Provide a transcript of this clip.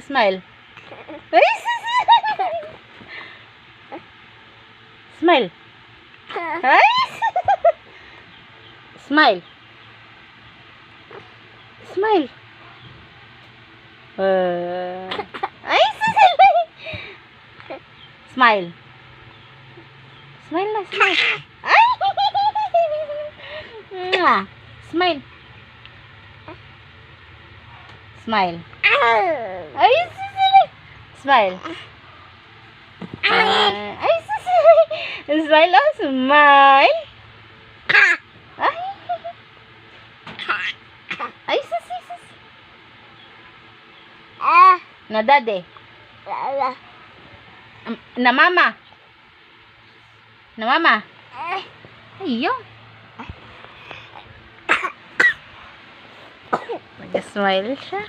Smile. Ay, smile. Ay, smile. Smile. Ay, smile. Smile na, smile. Ay! Smile. Smile. Ay, smile. Ay, smile, oh, smile. Ay, ay, na daddy. Na mama. Na mama. Ayun. Nag-smile siya.